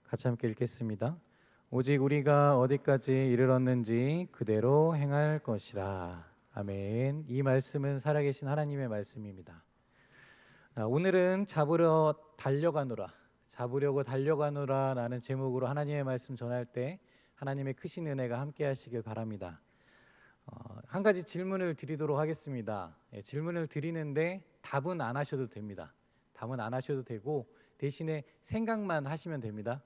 같이 함께 읽겠습니다. 오직 우리가 어디까지 이르렀는지 그대로 행할 것이라. 아멘. 이 말씀은 살아계신 하나님의 말씀입니다. 오늘은 잡으려고 달려가노라 라는 제목으로 하나님의 말씀 전할 때 하나님의 크신 은혜가 함께 하시길 바랍니다. 한 가지 질문을 드리도록 하겠습니다. 질문을 드리는데 답은 안 하셔도 됩니다. 답은 안 하셔도 되고 대신에 생각만 하시면 됩니다.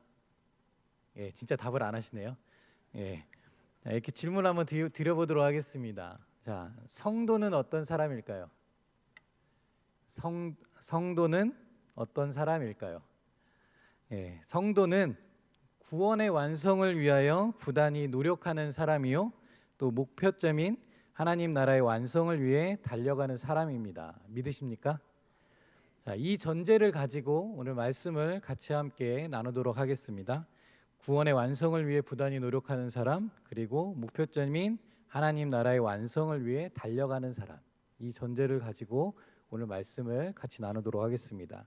진짜 답을 안 하시네요. 자, 이렇게 질문 한번 드려보도록 하겠습니다. 자, 성도는 어떤 사람일까요? 성도는 어떤 사람일까요? 성도는 구원의 완성을 위하여 부단히 노력하는 사람이요, 또 목표점인 하나님 나라의 완성을 위해 달려가는 사람입니다. 믿으십니까? 자, 이 전제를 가지고 오늘 말씀을 같이 함께 나누도록 하겠습니다. 구원의 완성을 위해 부단히 노력하는 사람, 그리고 목표점인 하나님 나라의 완성을 위해 달려가는 사람, 이 전제를 가지고 오늘 말씀을 같이 나누도록 하겠습니다.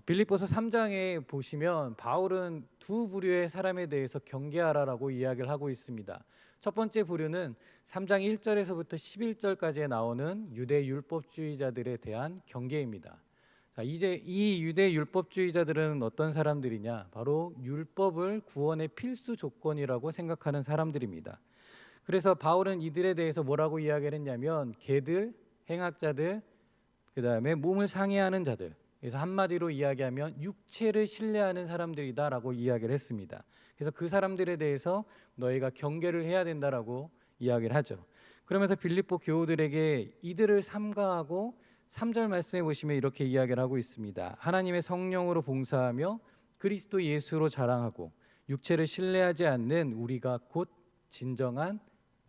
빌립보서 3장에 보시면 바울은 두 부류의 사람에 대해서 경계하라라고 이야기를 하고 있습니다. 첫 번째 부류는 3장 1절에서부터 11절까지에 나오는 유대 율법주의자들에 대한 경계입니다. 자, 이제 이 유대 율법주의자들은 어떤 사람들이냐? 바로 율법을 구원의 필수 조건이라고 생각하는 사람들입니다. 그래서 바울은 이들에 대해서 뭐라고 이야기를 했냐면 개들, 행악자들, 그 다음에 몸을 상해하는 자들, 그래서 한마디로 이야기하면 육체를 신뢰하는 사람들이다라고 이야기를 했습니다. 그래서 그 사람들에 대해서 너희가 경계를 해야 된다라고 이야기를 하죠. 그러면서 빌립보 교우들에게 이들을 삼가하고 3절 말씀에 보시면 이렇게 이야기를 하고 있습니다. 하나님의 성령으로 봉사하며 그리스도 예수로 자랑하고 육체를 신뢰하지 않는 우리가 곧 진정한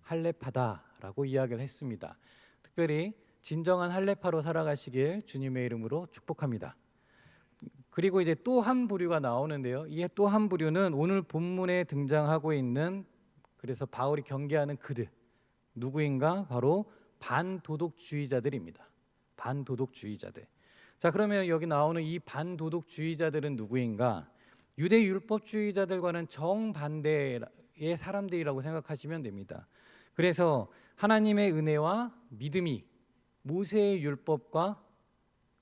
할례파다라고 이야기를 했습니다. 특별히 진정한 할례파로 살아가시길 주님의 이름으로 축복합니다. 그리고 이제 또 한 부류가 나오는데요. 이 또 한 부류는 오늘 본문에 등장하고 있는, 그래서 바울이 경계하는 그들 누구인가? 바로 반도덕주의자들입니다. 반도덕주의자들. 자, 그러면 여기 나오는 이 반도덕주의자들은 누구인가? 유대 율법주의자들과는 정반대의 사람들이라고 생각하시면 됩니다. 그래서 하나님의 은혜와 믿음이 모세의 율법과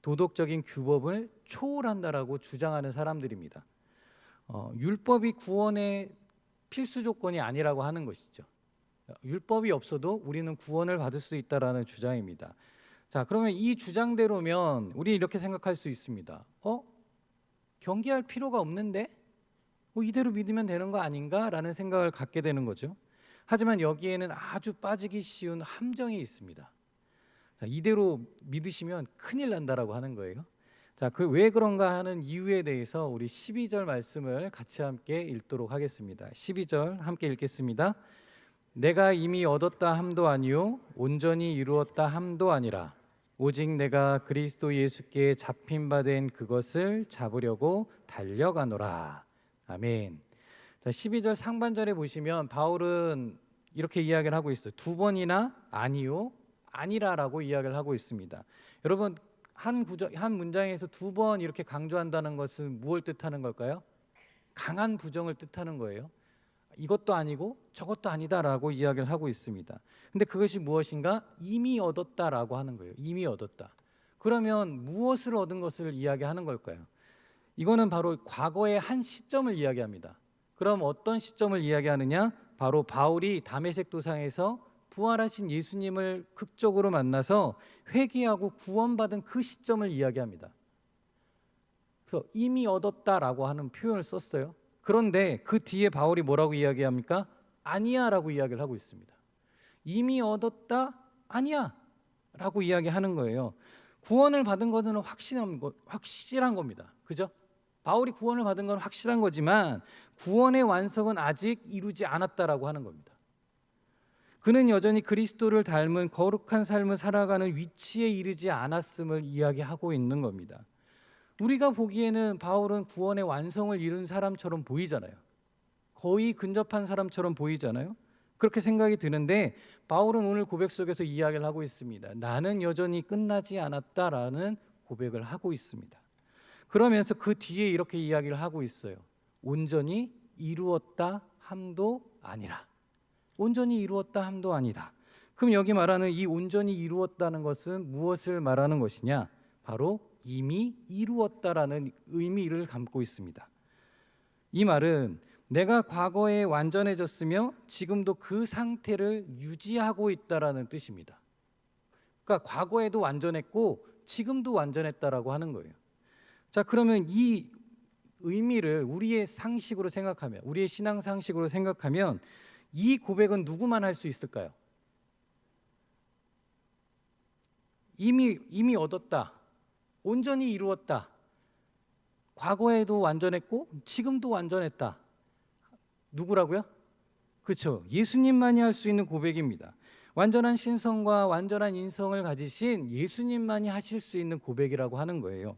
도덕적인 규범을 초월한다라고 주장하는 사람들입니다. 율법이 구원의 필수 조건이 아니라고 하는 것이죠. 율법이 없어도 우리는 구원을 받을 수 있다라는 주장입니다. 자, 그러면 이 주장대로면 우리 이렇게 생각할 수 있습니다. 경계할 필요가 없는데 이대로 믿으면 되는 거 아닌가라는 생각을 갖게 되는 거죠. 하지만 여기에는 아주 빠지기 쉬운 함정이 있습니다. 자, 이대로 믿으시면 큰일 난다라고 하는 거예요. 자, 왜 그런가 하는 이유에 대해서 우리 12절 말씀을 같이 함께 읽도록 하겠습니다. 12절 함께 읽겠습니다. 내가 이미 얻었다 함도 아니요 온전히 이루었다 함도 아니라 오직 내가 그리스도 예수께 잡힌 바 된 그것을 잡으려고 달려가노라. 아멘. 자, 12절 상반절에 보시면 바울은 이렇게 이야기를 하고 있어요. 두 번이나 아니요 아니라라고 이야기를 하고 있습니다. 여러분, 한 문장에서 두 번 이렇게 강조한다는 것은 무엇을 뜻하는 걸까요? 강한 부정을 뜻하는 거예요. 이것도 아니고 저것도 아니다라고 이야기를 하고 있습니다. 근데 그것이 무엇인가? 이미 얻었다라고 하는 거예요. 이미 얻었다. 그러면 무엇을 얻은 것을 이야기하는 걸까요? 이거는 바로 과거의 한 시점을 이야기합니다. 그럼 어떤 시점을 이야기하느냐? 바로 바울이 다메섹 도상에서 부활하신 예수님을 극적으로 만나서 회개하고 구원받은 그 시점을 이야기합니다. 그래서 이미 얻었다라고 하는 표현을 썼어요. 그런데 그 뒤에 바울이 뭐라고 이야기합니까? 아니야 라고 이야기를 하고 있습니다. 이미 얻었다? 아니야 라고 이야기하는 거예요. 구원을 받은 것은 확실한 겁니다. 그죠? 바울이 구원을 받은 건 확실한 거지만 구원의 완성은 아직 이루지 않았다라고 하는 겁니다. 그는 여전히 그리스도를 닮은 거룩한 삶을 살아가는 위치에 이르지 않았음을 이야기하고 있는 겁니다. 우리가 보기에는 바울은 구원의 완성을 이룬 사람처럼 보이잖아요. 거의 근접한 사람처럼 보이잖아요. 그렇게 생각이 드는데 바울은 오늘 고백 속에서 이야기를 하고 있습니다. 나는 여전히 끝나지 않았다라는 고백을 하고 있습니다. 그러면서 그 뒤에 이렇게 이야기를 하고 있어요. 온전히 이루었다 함도 아니라. 온전히 이루었다 함도 아니다. 그럼 여기 말하는 이 온전히 이루었다는 것은 무엇을 말하는 것이냐? 바로 이미 이루었다라는 의미를 담고 있습니다. 이 말은 내가 과거에 완전해졌으며 지금도 그 상태를 유지하고 있다라는 뜻입니다. 그러니까 과거에도 완전했고 지금도 완전했다라고 하는 거예요. 자, 그러면 이 의미를 우리의 상식으로 생각하면, 우리의 신앙 상식으로 생각하면 이 고백은 누구만 할 수 있을까요? 이미 얻었다. 온전히 이루었다. 과거에도 완전했고 지금도 완전했다. 누구라고요? 그렇죠. 예수님만이 할 수 있는 고백입니다. 완전한 신성과 완전한 인성을 가지신 예수님만이 하실 수 있는 고백이라고 하는 거예요.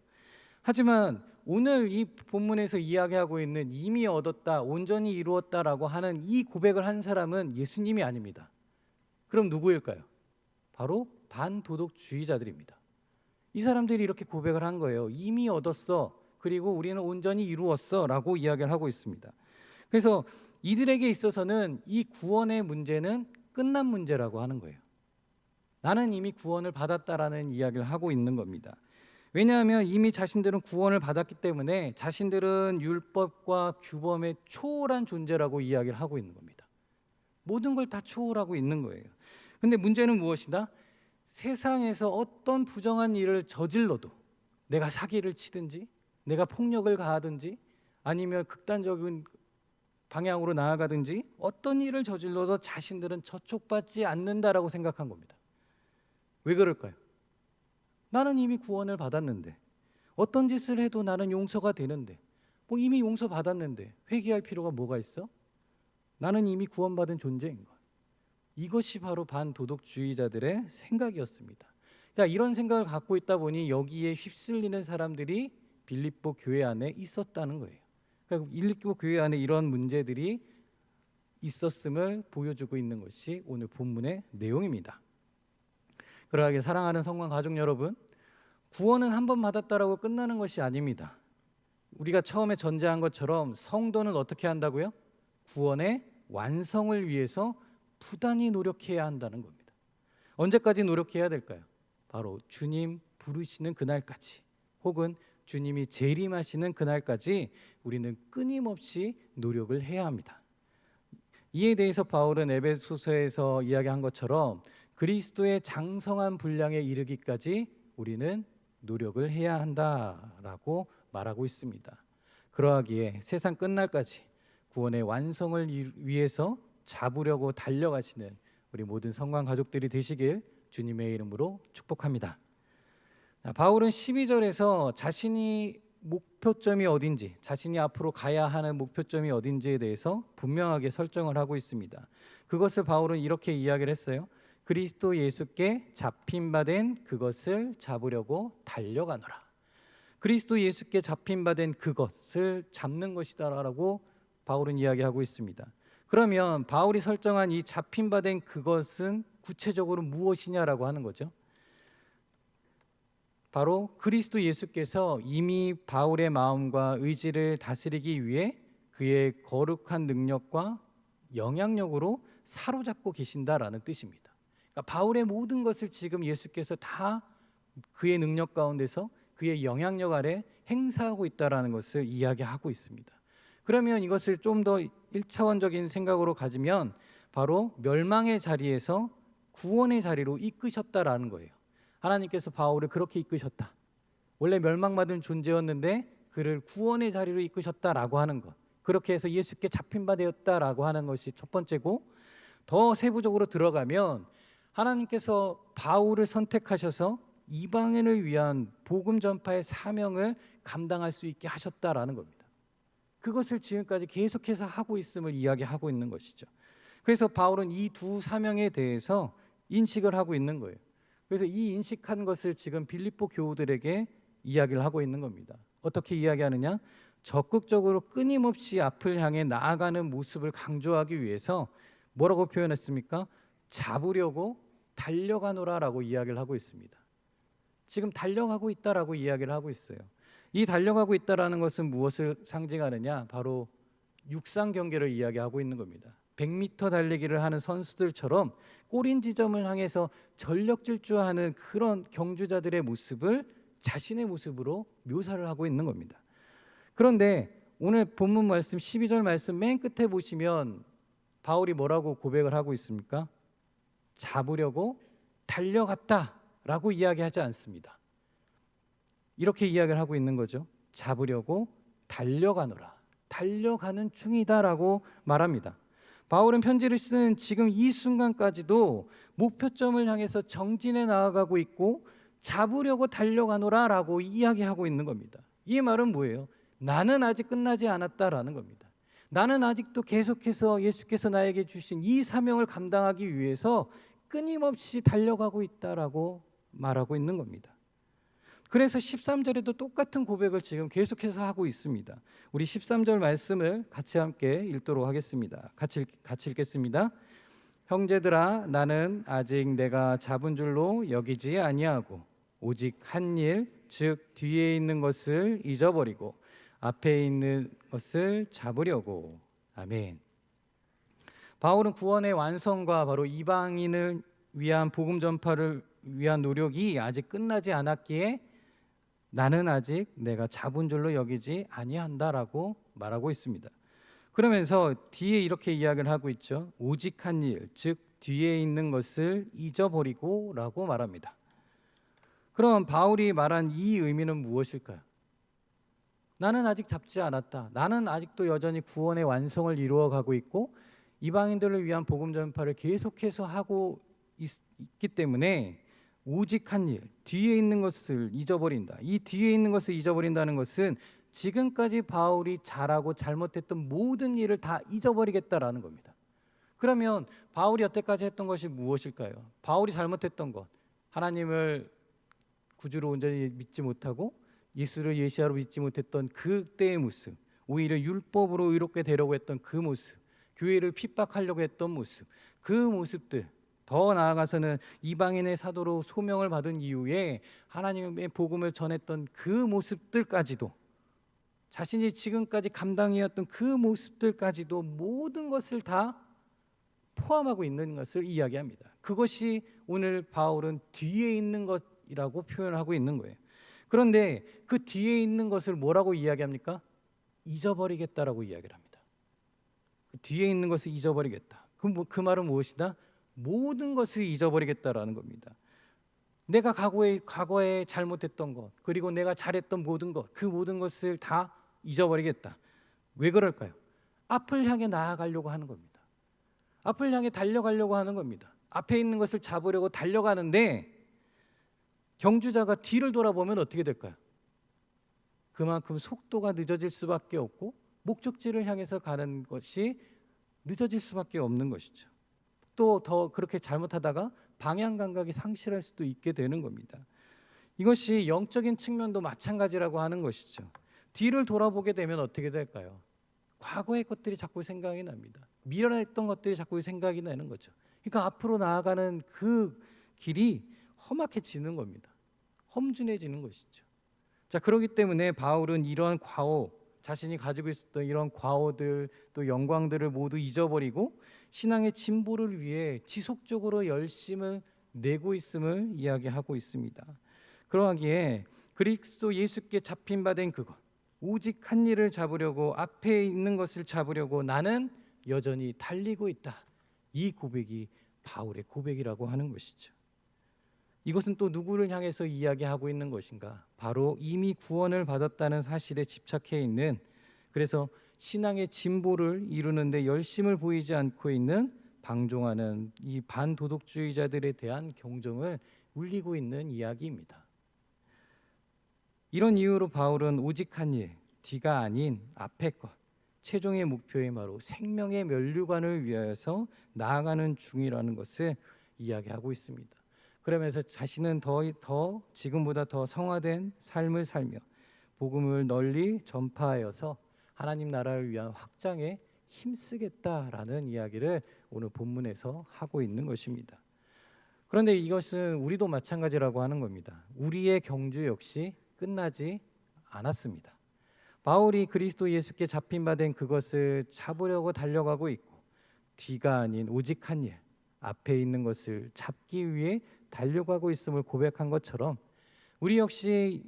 하지만 오늘 이 본문에서 이야기하고 있는 이미 얻었다, 온전히 이루었다라고 하는 이 고백을 한 사람은 예수님이 아닙니다. 그럼 누구일까요? 바로 반도덕주의자들입니다. 이 사람들이 이렇게 고백을 한 거예요. 이미 얻었어. 그리고 우리는 온전히 이루었어 라고 이야기를 하고 있습니다. 그래서 이들에게 있어서는 이 구원의 문제는 끝난 문제라고 하는 거예요. 나는 이미 구원을 받았다라는 이야기를 하고 있는 겁니다. 왜냐하면 이미 자신들은 구원을 받았기 때문에 자신들은 율법과 규범의 초월한 존재라고 이야기를 하고 있는 겁니다. 모든 걸 다 초월하고 있는 거예요. 근데 문제는 무엇이다? 세상에서 어떤 부정한 일을 저질러도, 내가 사기를 치든지 내가 폭력을 가하든지 아니면 극단적인 방향으로 나아가든지 어떤 일을 저질러도 자신들은 저촉받지 않는다라고 생각한 겁니다. 왜 그럴까요? 나는 이미 구원을 받았는데, 어떤 짓을 해도 나는 용서가 되는데, 뭐 이미 용서받았는데 회개할 필요가 뭐가 있어? 나는 이미 구원받은 존재인 것. 이것이 바로 반도덕주의자들의 생각이었습니다. 자, 이런 생각을 갖고 있다 보니 여기에 휩쓸리는 사람들이 빌립보 교회 안에 있었다는 거예요. 그러니까 빌립보 교회 안에 이런 문제들이 있었음을 보여주고 있는 것이 오늘 본문의 내용입니다. 그러하게 사랑하는 성관 가족 여러분, 구원은 한 번 받았다라고 끝나는 것이 아닙니다. 우리가 처음에 전제한 것처럼 성도는 어떻게 한다고요? 구원의 완성을 위해서 부단히 노력해야 한다는 겁니다. 언제까지 노력해야 될까요? 바로 주님 부르시는 그날까지, 혹은 주님이 재림하시는 그날까지 우리는 끊임없이 노력을 해야 합니다. 이에 대해서 바울은 에베소서에서 이야기한 것처럼 그리스도의 장성한 분량에 이르기까지 우리는 노력을 해야 한다라고 말하고 있습니다. 그러하기에 세상 끝날까지 구원의 완성을 위해서 잡으려고 달려가시는 우리 모든 성관 가족들이 되시길 주님의 이름으로 축복합니다. 바울은 12절에서 자신이 목표점이 어딘지, 자신이 앞으로 가야 하는 목표점이 어딘지에 대해서 분명하게 설정을 하고 있습니다. 그것을 바울은 이렇게 이야기를 했어요. 그리스도 예수께 잡힌 바 된 그것을 잡으려고 달려가노라. 그리스도 예수께 잡힌 바 된 그것을 잡는 것이다라고 바울은 이야기하고 있습니다. 그러면 바울이 설정한 이 잡힌 바 된 그것은 구체적으로 무엇이냐라고 하는 거죠. 바로 그리스도 예수께서 이미 바울의 마음과 의지를 다스리기 위해 그의 거룩한 능력과 영향력으로 사로잡고 계신다라는 뜻입니다. 그러니까 바울의 모든 것을 지금 예수께서 다 그의 능력 가운데서 그의 영향력 아래 행사하고 있다라는 것을 이야기하고 있습니다. 그러면 이것을 좀 더 1차원적인 생각으로 가지면 바로 멸망의 자리에서 구원의 자리로 이끄셨다라는 거예요. 하나님께서 바울을 그렇게 이끄셨다. 원래 멸망받은 존재였는데 그를 구원의 자리로 이끄셨다라고 하는 것. 그렇게 해서 예수께 잡힌 바 되었다라고 하는 것이 첫 번째고, 더 세부적으로 들어가면 하나님께서 바울을 선택하셔서 이방인을 위한 복음 전파의 사명을 감당할 수 있게 하셨다라는 겁니다. 그것을 지금까지 계속해서 하고 있음을 이야기하고 있는 것이죠. 그래서 바울은 이 두 사명에 대해서 인식을 하고 있는 거예요. 그래서 이 인식한 것을 지금 빌립보 교우들에게 이야기를 하고 있는 겁니다. 어떻게 이야기하느냐? 적극적으로 끊임없이 앞을 향해 나아가는 모습을 강조하기 위해서 뭐라고 표현했습니까? 잡으려고 달려가노라라고 이야기를 하고 있습니다. 지금 달려가고 있다라고 이야기를 하고 있어요. 이 달려가고 있다라는 것은 무엇을 상징하느냐? 바로 육상 경기를 이야기하고 있는 겁니다. 100m 달리기를 하는 선수들처럼 꼬린 지점을 향해서 전력 질주하는 그런 경주자들의 모습을 자신의 모습으로 묘사를 하고 있는 겁니다. 그런데 오늘 본문 말씀 12절 말씀 맨 끝에 보시면 바울이 뭐라고 고백을 하고 있습니까? 잡으려고 달려갔다라고 이야기하지 않습니다. 이렇게 이야기를 하고 있는 거죠. 잡으려고 달려가노라. 달려가는 중이다라고 말합니다. 바울은 편지를 쓴 지금 이 순간까지도 목표점을 향해서 정진해 나아가고 있고 잡으려고 달려가노라라고 이야기하고 있는 겁니다. 이 말은 뭐예요? 나는 아직 끝나지 않았다라는 겁니다. 나는 아직도 계속해서 예수께서 나에게 주신 이 사명을 감당하기 위해서 끊임없이 달려가고 있다라고 말하고 있는 겁니다. 그래서 13절에도 똑같은 고백을 지금 계속해서 하고 있습니다. 우리 13절 말씀을 같이 함께 읽도록 하겠습니다. 같이 읽겠습니다. 형제들아, 나는 아직 내가 잡은 줄로 여기지 아니하고 오직 한 일, 즉 뒤에 있는 것을 잊어버리고 앞에 있는 것을 잡으려고. 아멘. 바울은 구원의 완성과 바로 이방인을 위한 복음 전파를 위한 노력이 아직 끝나지 않았기에 나는 아직 내가 잡은 줄로 여기지 아니한다라고 말하고 있습니다. 그러면서 뒤에 이렇게 이야기를 하고 있죠. 오직 한 일, 즉 뒤에 있는 것을 잊어버리고 라고 말합니다. 그럼 바울이 말한 이 의미는 무엇일까요? 나는 아직 잡지 않았다. 나는 아직도 여전히 구원의 완성을 이루어가고 있고 이방인들을 위한 복음 전파를 계속해서 하고 있기 때문에 오직 한 일, 뒤에 있는 것을 잊어버린다. 이 뒤에 있는 것을 잊어버린다는 것은 지금까지 바울이 잘하고 잘못했던 모든 일을 다 잊어버리겠다라는 겁니다. 그러면 바울이 여태까지 했던 것이 무엇일까요? 바울이 잘못했던 것, 하나님을 구주로 온전히 믿지 못하고 예수를 예시아로 믿지 못했던 그때의 모습, 오히려 율법으로 의롭게 되려고 했던 그 모습, 교회를 핍박하려고 했던 모습, 그 모습들, 더 나아가서는 이방인의 사도로 소명을 받은 이후에 하나님의 복음을 전했던 그 모습들까지도, 자신이 지금까지 감당해왔던 그 모습들까지도 모든 것을 다 포함하고 있는 것을 이야기합니다. 그것이 오늘 바울은 뒤에 있는 것이라고 표현하고 있는 거예요. 그런데 그 뒤에 있는 것을 뭐라고 이야기합니까? 잊어버리겠다라고 이야기를 합니다. 그 뒤에 있는 것을 잊어버리겠다. 그 말은 무엇이다? 모든 것을 잊어버리겠다라는 겁니다. 내가 과거에 잘못했던 것, 그리고 내가 잘했던 모든 것, 그 모든 것을 다 잊어버리겠다. 왜 그럴까요? 앞을 향해 나아가려고 하는 겁니다. 앞을 향해 달려가려고 하는 겁니다. 앞에 있는 것을 잡으려고 달려가는데 경주자가 뒤를 돌아보면 어떻게 될까요? 그만큼 속도가 늦어질 수밖에 없고 목적지를 향해서 가는 것이 늦어질 수밖에 없는 것이죠. 또 더 그렇게 잘못하다가 방향 감각이 상실할 수도 있게 되는 겁니다. 이것이 영적인 측면도 마찬가지라고 하는 것이죠. 뒤를 돌아보게 되면 어떻게 될까요? 과거의 것들이 자꾸 생각이 납니다. 미련했던 것들이 자꾸 생각이 나는 거죠. 그러니까 앞으로 나아가는 그 길이 험악해지는 겁니다. 험준해지는 것이죠. 자, 그렇기 때문에 바울은 이러한 과오, 자신이 가지고 있었던 이런 과오들 또 영광들을 모두 잊어버리고 신앙의 진보를 위해 지속적으로 열심을 내고 있음을 이야기하고 있습니다. 그러하기에 그리스도 예수께 잡힌 바 된 그것, 오직 한 일을 잡으려고 앞에 있는 것을 잡으려고 나는 여전히 달리고 있다. 이 고백이 바울의 고백이라고 하는 것이죠. 이것은 또 누구를 향해서 이야기하고 있는 것인가? 바로 이미 구원을 받았다는 사실에 집착해 있는, 그래서 신앙의 진보를 이루는 데 열심을 보이지 않고 있는 방종하는 이 반도덕주의자들에 대한 경종을 울리고 있는 이야기입니다. 이런 이유로 바울은 오직 한 일, 뒤가 아닌 앞의 것, 최종의 목표인 바로 생명의 면류관을 위하여서 나아가는 중이라는 것을 이야기하고 있습니다. 그러면서 자신은 더 지금보다 더 성화된 삶을 살며 복음을 널리 전파하여서 하나님 나라를 위한 확장에 힘쓰겠다라는 이야기를 오늘 본문에서 하고 있는 것입니다. 그런데 이것은 우리도 마찬가지라고 하는 겁니다. 우리의 경주 역시 끝나지 않았습니다. 바울이 그리스도 예수께 잡힌 바 된 그것을 잡으려고 달려가고 있고, 뒤가 아닌 오직 한 일, 앞에 있는 것을 잡기 위해 달려가고 있음을 고백한 것처럼, 우리 역시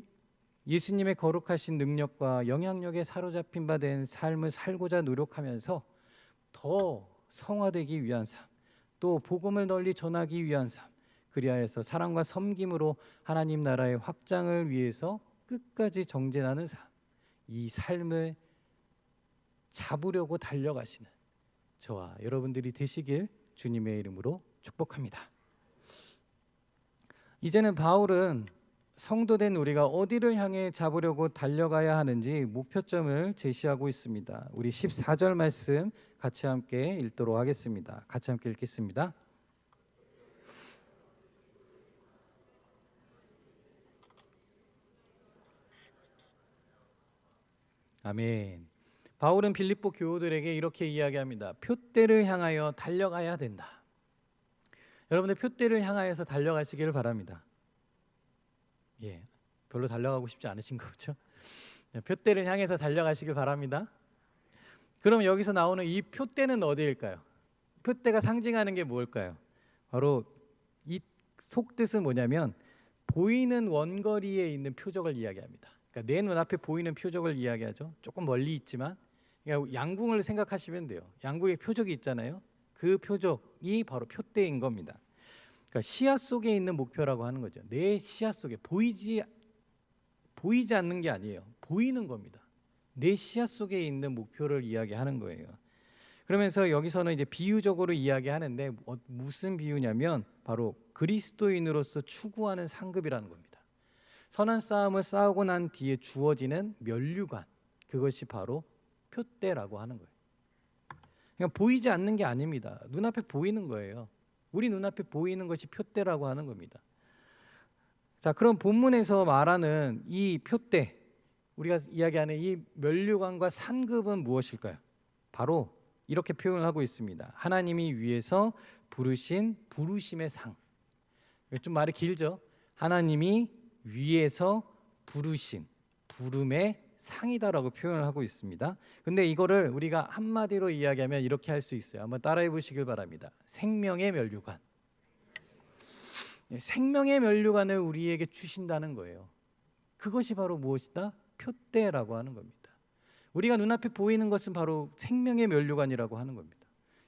예수님의 거룩하신 능력과 영향력에 사로잡힌 바 된 삶을 살고자 노력하면서 더 성화되기 위한 삶, 또 복음을 널리 전하기 위한 삶, 그리하여서 사랑과 섬김으로 하나님 나라의 확장을 위해서 끝까지 정진하는 삶, 이 삶을 잡으려고 달려가시는 저와 여러분들이 되시길 주님의 이름으로 축복합니다. 이제는 바울은 성도된 우리가 어디를 향해 잡으려고 달려가야 하는지 목표점을 제시하고 있습니다. 우리 14절 말씀 같이 함께 읽도록 하겠습니다. 같이 함께 읽겠습니다. 아멘. 바울은 빌립보 교우들에게 이렇게 이야기합니다. 표대를 향하여 달려가야 된다. 여러분들 표대를 향하여서 달려가시기를 바랍니다. 예, 별로 달려가고 싶지 않으신 거죠? 표대를 향해서 달려가시길 바랍니다. 그럼 여기서 나오는 이 표대는 어디일까요? 표대가 상징하는 게 뭘까요? 바로 이 속뜻은 뭐냐면 보이는 원거리에 있는 표적을 이야기합니다. 그러니까 내 눈앞에 보이는 표적을 이야기하죠. 조금 멀리 있지만, 그러니까 양궁을 생각하시면 돼요. 양궁에 표적이 있잖아요. 그 표적이 바로 표대인 겁니다. 그러니까 시야 속에 있는 목표라고 하는 거죠. 내 시야 속에 보이지 않는 게 아니에요. 보이는 겁니다. 내 시야 속에 있는 목표를 이야기하는 거예요. 그러면서 여기서는 이제 비유적으로 이야기하는데 무슨 비유냐면 바로 그리스도인으로서 추구하는 상급이라는 겁니다. 선한 싸움을 싸우고 난 뒤에 주어지는 면류관, 그것이 바로 표대라고 하는 거예요. 그러니까 보이지 않는 게 아닙니다. 눈앞에 보이는 거예요. 우리 눈앞에 보이는 것이 표대라고 하는 겁니다. 자, 그럼 본문에서 말하는 이 표대, 우리가 이야기하는 이 면류관과 상급은 무엇일까요? 바로 이렇게 표현을 하고 있습니다. 하나님이 위에서 부르신 부르심의 상. 좀 말이 길죠? 하나님이 위에서 부르신 부름의 상이다라고 표현을 하고 있습니다. 근데 이거를 우리가 한마디로 이야기하면 이렇게 할 수 있어요. 한번 따라해 보시길 바랍니다. 생명의 면류관. 생명의 면류관을 우리에게 주신다는 거예요. 그것이 바로 무엇이다? 표대라고 하는 겁니다. 우리가 눈앞에 보이는 것은 바로 생명의 면류관이라고 하는 겁니다.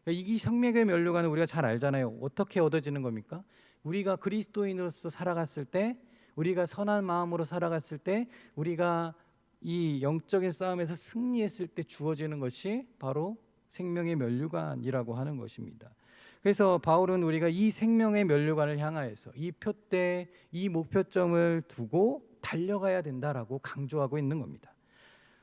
이 생명의 면류관은 우리가 잘 알잖아요. 어떻게 얻어지는 겁니까? 우리가 그리스도인으로서 살아갔을 때, 우리가 선한 마음으로 살아갔을 때, 우리가 이 영적인 싸움에서 승리했을 때 주어지는 것이 바로 생명의 면류관이라고 하는 것입니다. 그래서 바울은 우리가 이 생명의 면류관을 향하여서 이 표대, 이 목표점을 두고 달려가야 된다라고 강조하고 있는 겁니다.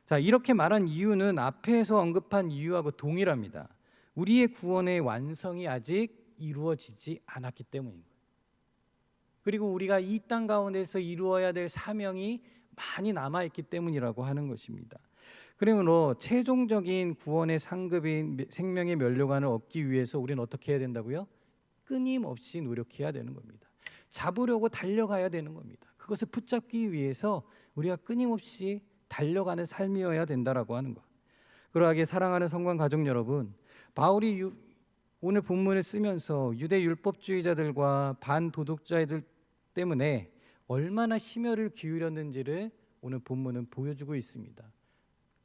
자, 이렇게 말한 이유는 앞에서 언급한 이유하고 동일합니다. 우리의 구원의 완성이 아직 이루어지지 않았기 때문인 거예요. 그리고 우리가 이 땅 가운데서 이루어야 될 사명이 많이 남아있기 때문이라고 하는 것입니다. 그러므로 최종적인 구원의 상급인 생명의 면류관을 얻기 위해서 우리는 어떻게 해야 된다고요? 끊임없이 노력해야 되는 겁니다. 잡으려고 달려가야 되는 겁니다. 그것을 붙잡기 위해서 우리가 끊임없이 달려가는 삶이어야 된다라고 하는 것. 그러하게 사랑하는 성관 가족 여러분, 바울이 오늘 본문을 쓰면서 유대 율법주의자들과 반도덕자들 때문에 얼마나 심혈을 기울였는지를 오늘 본문은 보여주고 있습니다.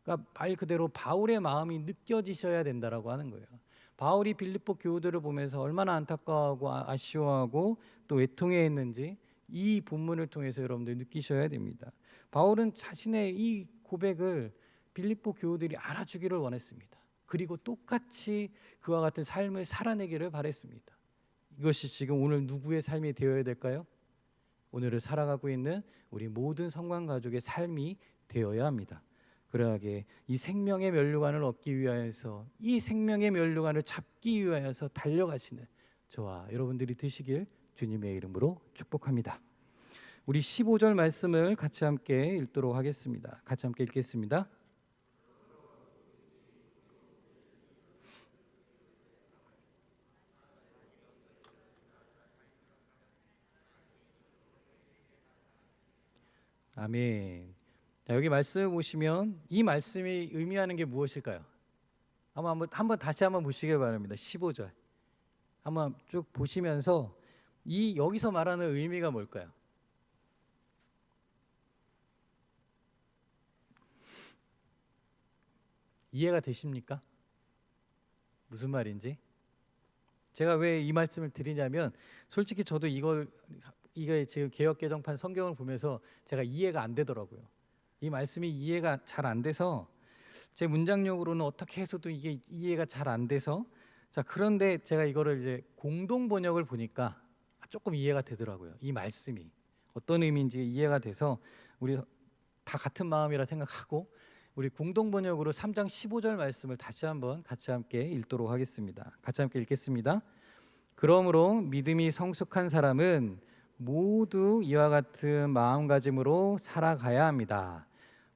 그러니까 말 그대로 바울의 마음이 느껴지셔야 된다라고 하는 거예요. 바울이 빌립보 교우들을 보면서 얼마나 안타까워하고 아쉬워하고 또 애통해했는지 이 본문을 통해서 여러분들 느끼셔야 됩니다. 바울은 자신의 이 고백을 빌립보 교우들이 알아주기를 원했습니다. 그리고 똑같이 그와 같은 삶을 살아내기를 바랬습니다. 이것이 지금 오늘 누구의 삶이 되어야 될까요? 오늘을 살아가고 있는 우리 모든 성관 가족의 삶이 되어야 합니다. 그러하게 이 생명의 면류관을 얻기 위하여서, 이 생명의 면류관을 잡기 위하여서 달려가시는 저와 여러분들이 되시길 주님의 이름으로 축복합니다. 우리 15절 말씀을 같이 함께 읽도록 하겠습니다. 같이 함께 읽겠습니다. 아멘. 자, 여기 말씀을 보시면 이 말씀이 의미하는 게 무엇일까요? 한번 다시 한번 보시길 바랍니다. 15절 한번 쭉 보시면서 이 여기서 말하는 의미가 뭘까요? 이해가 되십니까? 무슨 말인지? 제가 왜 이 말씀을 드리냐면 솔직히 저도 이게 지금 개역 개정판 성경을 보면서 제가 이해가 안 되더라고요. 이 말씀이 이해가 잘 안 돼서 제 문장력으로는 어떻게 해서도 이게 이해가 잘 안 돼서 자, 그런데 제가 이거를 이제 공동 번역을 보니까 조금 이해가 되더라고요. 이 말씀이 어떤 의미인지 이해가 돼서 우리 다 같은 마음이라 생각하고 우리 공동 번역으로 3장 15절 말씀을 다시 한번 같이 함께 읽도록 하겠습니다. 같이 함께 읽겠습니다. 그러므로 믿음이 성숙한 사람은 모두 이와 같은 마음가짐으로 살아가야 합니다.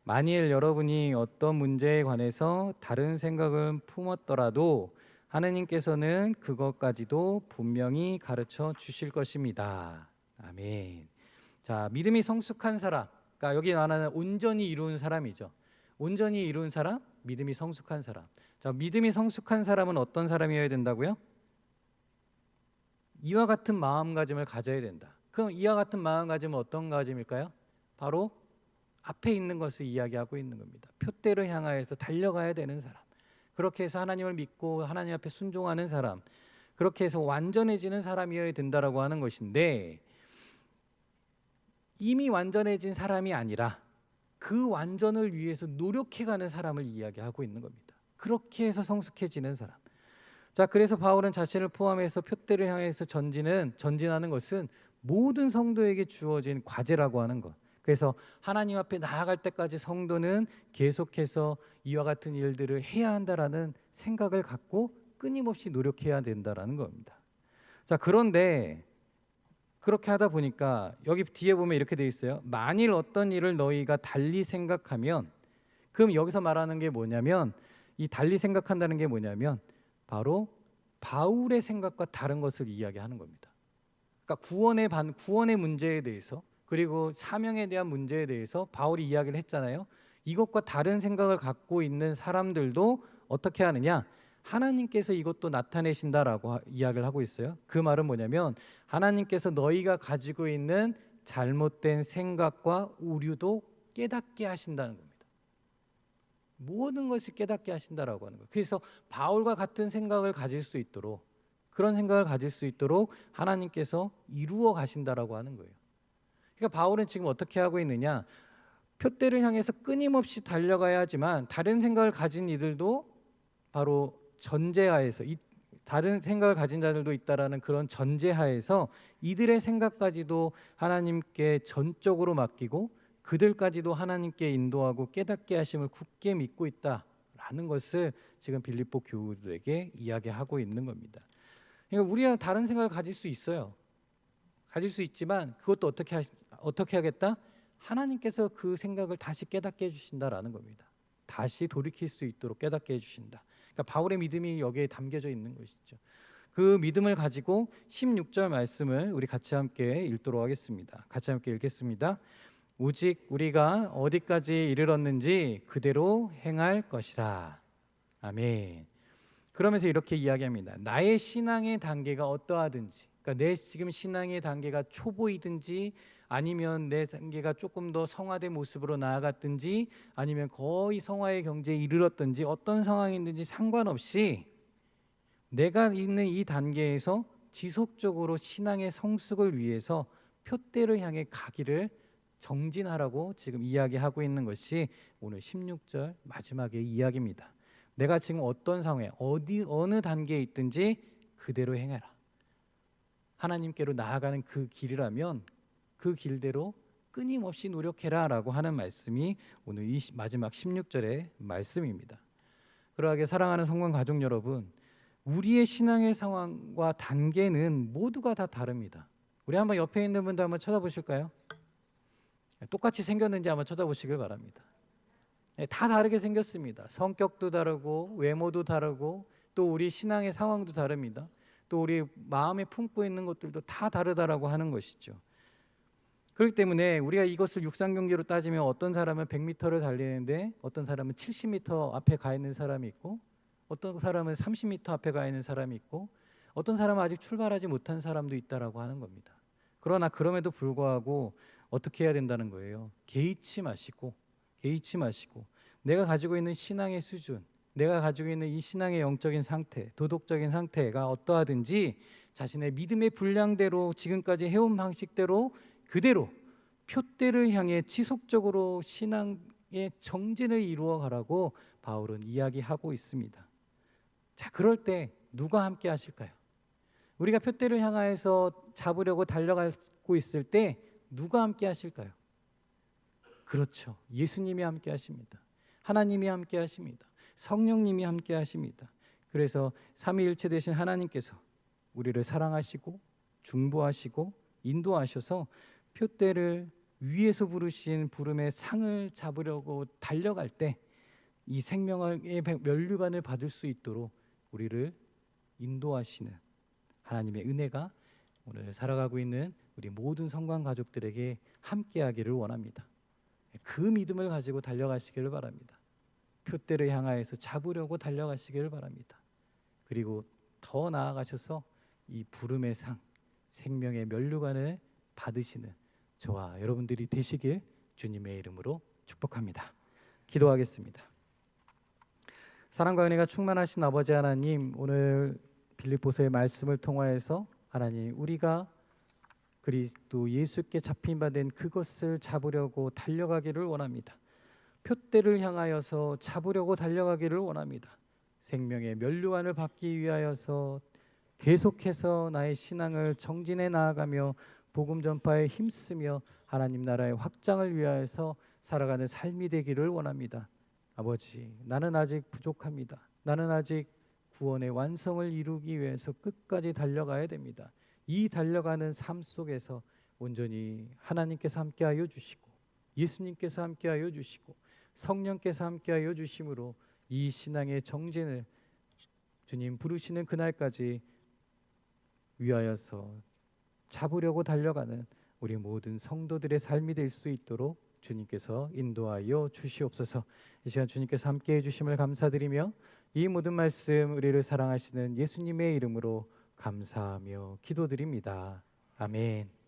만일 여러분이 어떤 문제에 관해서 다른 생각을 품었더라도 하느님께서는 그것까지도 분명히 가르쳐 주실 것입니다. 아멘. 자, 믿음이 성숙한 사람, 그러니까 여기 말하는 온전히 이룬 사람이죠. 온전히 이룬 사람, 믿음이 성숙한 사람. 자, 믿음이 성숙한 사람은 어떤 사람이어야 된다고요? 이와 같은 마음가짐을 가져야 된다. 그럼 이와 같은 마음가짐은 어떤 가짐일까요? 바로 앞에 있는 것을 이야기하고 있는 겁니다. 표대를 향하여서 달려가야 되는 사람. 그렇게 해서 하나님을 믿고 하나님 앞에 순종하는 사람. 그렇게 해서 완전해지는 사람이어야 된다라고 하는 것인데 이미 완전해진 사람이 아니라 그 완전을 위해서 노력해가는 사람을 이야기하고 있는 겁니다. 그렇게 해서 성숙해지는 사람. 자, 그래서 바울은 자신을 포함해서 표대를 향해서 전진하는 것은 모든 성도에게 주어진 과제라고 하는 것. 그래서 하나님 앞에 나아갈 때까지 성도는 계속해서 이와 같은 일들을 해야 한다라는 생각을 갖고 끊임없이 노력해야 된다라는 겁니다. 자, 그런데 그렇게 하다 보니까 여기 뒤에 보면 이렇게 돼 있어요. 만일 어떤 일을 너희가 달리 생각하면, 그럼 여기서 말하는 게 뭐냐면 이 달리 생각한다는 게 뭐냐면 바로 바울의 생각과 다른 것을 이야기하는 겁니다. 그러니까 구원의 문제에 대해서 그리고 사명에 대한 문제에 대해서 바울이 이야기를 했잖아요. 이것과 다른 생각을 갖고 있는 사람들도 어떻게 하느냐? 하나님께서 이것도 나타내신다라고 이야기를 하고 있어요. 그 말은 뭐냐면 하나님께서 너희가 가지고 있는 잘못된 생각과 오류도 깨닫게 하신다는 겁니다. 모든 것을 깨닫게 하신다라고 하는 거예요. 그래서 바울과 같은 생각을 가질 수 있도록 그런 생각을 가질 수 있도록 하나님께서 이루어 가신다라고 하는 거예요. 그러니까 바울은 지금 어떻게 하고 있느냐? 표대를 향해서 끊임없이 달려가야 하지만 다른 생각을 가진 이들도 바로 전제하에서 다른 생각을 가진 자들도 있다라는 그런 전제하에서 이들의 생각까지도 하나님께 전적으로 맡기고 그들까지도 하나님께 인도하고 깨닫게 하심을 굳게 믿고 있다라는 것을 지금 빌립보 교우들에게 이야기하고 있는 겁니다. 그러니까 우리가 다른 생각을 가질 수 있어요. 가질 수 있지만 그것도 어떻게 하겠다? 하나님께서 그 생각을 다시 깨닫게 해주신다라는 겁니다. 다시 돌이킬 수 있도록 깨닫게 해주신다. 그러니까 바울의 믿음이 여기에 담겨져 있는 것이죠. 그 믿음을 가지고 16절 말씀을 우리 같이 함께 읽도록 하겠습니다. 같이 함께 읽겠습니다. 오직 우리가 어디까지 이르렀는지 그대로 행할 것이라. 아멘. 그러면서 이렇게 이야기합니다. 나의 신앙의 단계가 어떠하든지, 그러니까 내 지금 신앙의 단계가 초보이든지 아니면 내 단계가 조금 더 성화된 모습으로 나아갔든지 아니면 거의 성화의 경지에 이르렀든지 어떤 상황이든지 상관없이 내가 있는 이 단계에서 지속적으로 신앙의 성숙을 위해서 표대를 향해 가기를 정진하라고 지금 이야기하고 있는 것이 오늘 16절 마지막의 이야기입니다. 내가 지금 어떤 상황에 어느 단계에 있든지 그대로 행해라. 하나님께로 나아가는 그 길이라면 그 길대로 끊임없이 노력해라 라고 하는 말씀이 오늘 이 마지막 16절의 말씀입니다. 그러하게 사랑하는 성관 가족 여러분, 우리의 신앙의 상황과 단계는 모두가 다 다릅니다. 우리 한번 옆에 있는 분들 한번 쳐다보실까요? 똑같이 생겼는지 한번 쳐다보시길 바랍니다. 다 다르게 생겼습니다. 성격도 다르고 외모도 다르고 또 우리 신앙의 상황도 다릅니다. 또 우리 마음에 품고 있는 것들도 다 다르다라고 하는 것이죠. 그렇기 때문에 우리가 이것을 육상 경기로 따지면 어떤 사람은 100m를 달리는데 어떤 사람은 70m 앞에 가 있는 사람이 있고, 어떤 사람은 30m 앞에 가 있는 사람이 있고, 어떤 사람은 아직 출발하지 못한 사람도 있다라고 하는 겁니다. 그러나 그럼에도 불구하고 어떻게 해야 된다는 거예요? 개의치 마시고 내가 가지고 있는 신앙의 수준, 내가 가지고 있는 이 신앙의 영적인 상태, 도덕적인 상태가 어떠하든지 자신의 믿음의 분량대로 지금까지 해온 방식대로 그대로 표대를 향해 지속적으로 신앙의 정진을 이루어 가라고 바울은 이야기하고 있습니다. 자, 그럴 때 누가 함께 하실까요? 우리가 표대를 향하여서 잡으려고 달려가고 있을 때 누가 함께 하실까요? 그렇죠. 예수님이 함께 하십니다. 하나님이 함께 하십니다. 성령님이 함께 하십니다. 그래서 삼위일체 되신 하나님께서 우리를 사랑하시고 중보하시고 인도하셔서 표대를 위에서 부르신 부름의 상을 잡으려고 달려갈 때 이 생명의 면류관을 받을 수 있도록 우리를 인도하시는 하나님의 은혜가 오늘 살아가고 있는 우리 모든 성관 가족들에게 함께하기를 원합니다. 그 믿음을 가지고 달려가시기를 바랍니다. 표대를 향하여서 잡으려고 달려가시기를 바랍니다. 그리고 더 나아가셔서 이 부름의 상, 생명의 면류관을 받으시는 저와 여러분들이 되시길 주님의 이름으로 축복합니다. 기도하겠습니다. 사랑과 은혜가 충만하신 아버지 하나님, 오늘 빌립보서의 말씀을 통하여서 하나님, 우리가 그리스도 예수께 잡힌 바 된 그것을 잡으려고 달려가기를 원합니다. 표대를 향하여서 잡으려고 달려가기를 원합니다. 생명의 면류관을 받기 위하여서 계속해서 나의 신앙을 정진해 나아가며 복음 전파에 힘쓰며 하나님 나라의 확장을 위하여서 살아가는 삶이 되기를 원합니다. 아버지, 나는 아직 부족합니다. 나는 아직 구원의 완성을 이루기 위해서 끝까지 달려가야 됩니다. 이 달려가는 삶 속에서 온전히 하나님께서 함께하여 주시고 예수님께서 함께하여 주시고 성령께서 함께하여 주심으로 이 신앙의 정진을 주님 부르시는 그날까지 위하여서 잡으려고 달려가는 우리 모든 성도들의 삶이 될 수 있도록 주님께서 인도하여 주시옵소서. 이 시간 주님께서 함께해 주심을 감사드리며 이 모든 말씀 우리를 사랑하시는 예수님의 이름으로 감사하며 기도드립니다. 아멘.